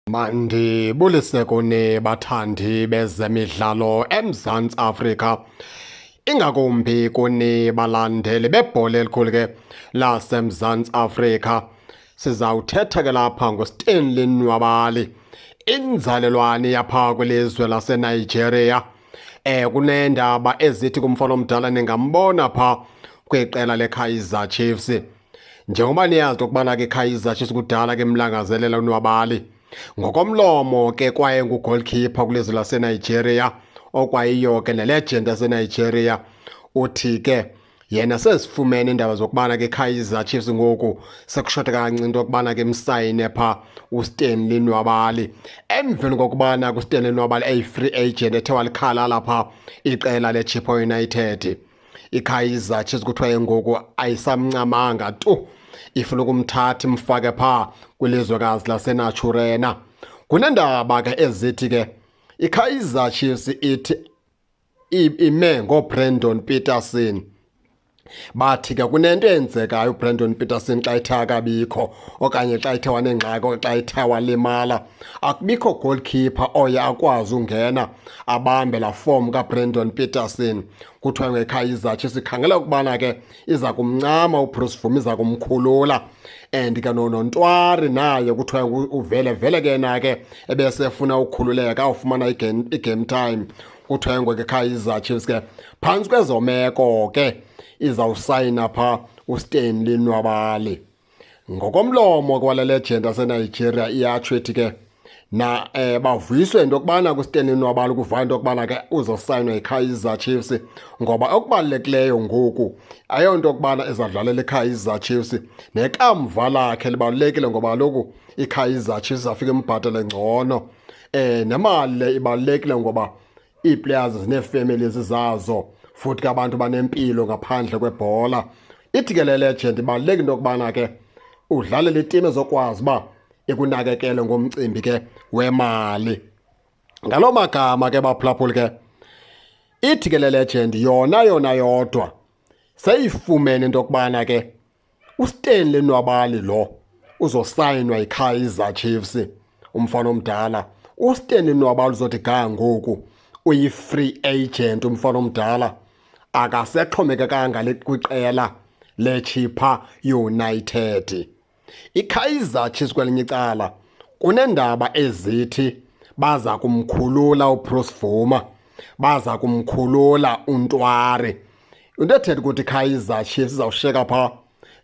Mandibulise kuni bathandi bezemidlalo eMzantsi Afrika, ingakumbi kuni balandeli bebhola elikhulu ke laseMzantsi Afrika. Sizawuthetha ke lapha ngoStanley Nwabali, inzalelwane yapha kwilizwe laseNigeria. Kuneendaba ezithi kumfana omdala ningambona pha kwiqela leKaizer Chiefs. Njengoba niyazi ukubana ke iKaizer Chiefs kudala ke mlangazelela uNwabali. Ngokomlomo ke kwaye ngugoalkeeper kulizwe laseNigeria, okwayiyo ke nelegend yaseNigeria. Uthi ke yena sezifumene indaba zokubana ke iKaizer Chiefs ngoku sekushota kancinci into yokubana ke msayine pha uStanley Nwabali. Emveni kokubana kuStanley Nwabali eyi-free agent ethe walikhalala pha iqela leChippa United, iKaizer Chiefs kuthiwa ngoku ayisamncamanga tu, ifuna ukumthatha imfake pha kwilizwekazi laseNaturena. Kuneendaba ke ezithi ke iKaizer Chiefs ithi ime ngoBrandon Peterson. Bathi ke kunento eyenzekayo uBrandon Peterson xa ethe akabikho okanye xa ethe wanengxaki okanye xa ethe walimala, akubikho goalkeeper oye akwazi ungena abambe laa form kaBrandon Peterson. Kuthiwa ngeKaizer Chiefs ikhangela ukubana ke iza kumncama uBruce Vuma, iza kumkhulula. And ke noNtwari naye kuthiwa uvele ke yena ke ebesefuna ukukhululeka awufumana i-game time. Kuthiwa ngeKaizer Chiefs ke phantsi kwezo meko ke izawusayina pha uStanley Nwabali. Ngokomlomo kwale legend yaseNigeria iyatsho ithi ke bavuyiswe into yokubana kuStanley Nwabali kuva into yokubana ke uzosayinwa yiKaizer Chiefs, ngoba okubalulekileyo ngoku ayonto yokubana ezadlalela iKaizer Chiefs, nekamva lakhe libalulekile ngoba kaloku iKaizer Chiefs afike imbhatele ngcono. Nemali le ibalulekile ngoba ii-players zineefamilies zazo, futhi ke abantu banempilo ngaphandle kwebhola. Ithi ke le legend ibalulekile into yokubana ke udlalele itimu ezokwazi uba ikunakekele ngomcimbi ke wemali. Ngaloo magama ke baphulaphuli ke ithi ke le legend yona yodwa seyifumene into yokubana ke uStanley Nwabali lo uzosayinwa yiKaizer Chiefs. Umfana omdala uStanley Nwabali uzothi ga ngoku uyi-free agent. Umfana omdala akasexhomekekanga kwiqela leChippa United. iKaizer Chiefs kwelinye icala kuneendaba ezithi baza kumkhulula uBruce Vuma, baza kumkhulula uNtwari. Into ethetha ukuthi iKaizer Chiefs izawushiyeka pha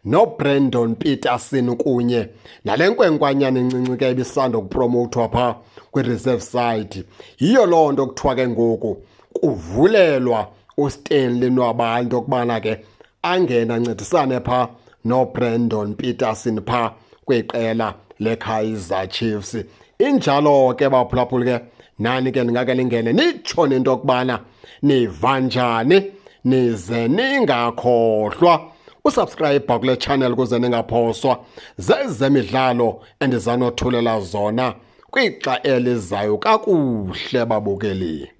noBrandon Peterson kunye nale nkwenkwanyana encinci ke ibisanda kupromothwa pha kwi-reserve side. Yiyo loo nto kuthiwa ke ngoku kuvulelwa uStanley Nwabali into yokubana ke angene ancedisane pha noBrandon Peterson pha kwiqela leKaizer Chiefs. Injalo ke baphulaphuli ke nani ke ndingake lingene nitsho nento yokubana niva njani, nize ningakhohlwa usubscribe kule channel ukuze ningaphoswa zezemidlalo endizanothulela zona kwixa elizayo kakuhle babukeli.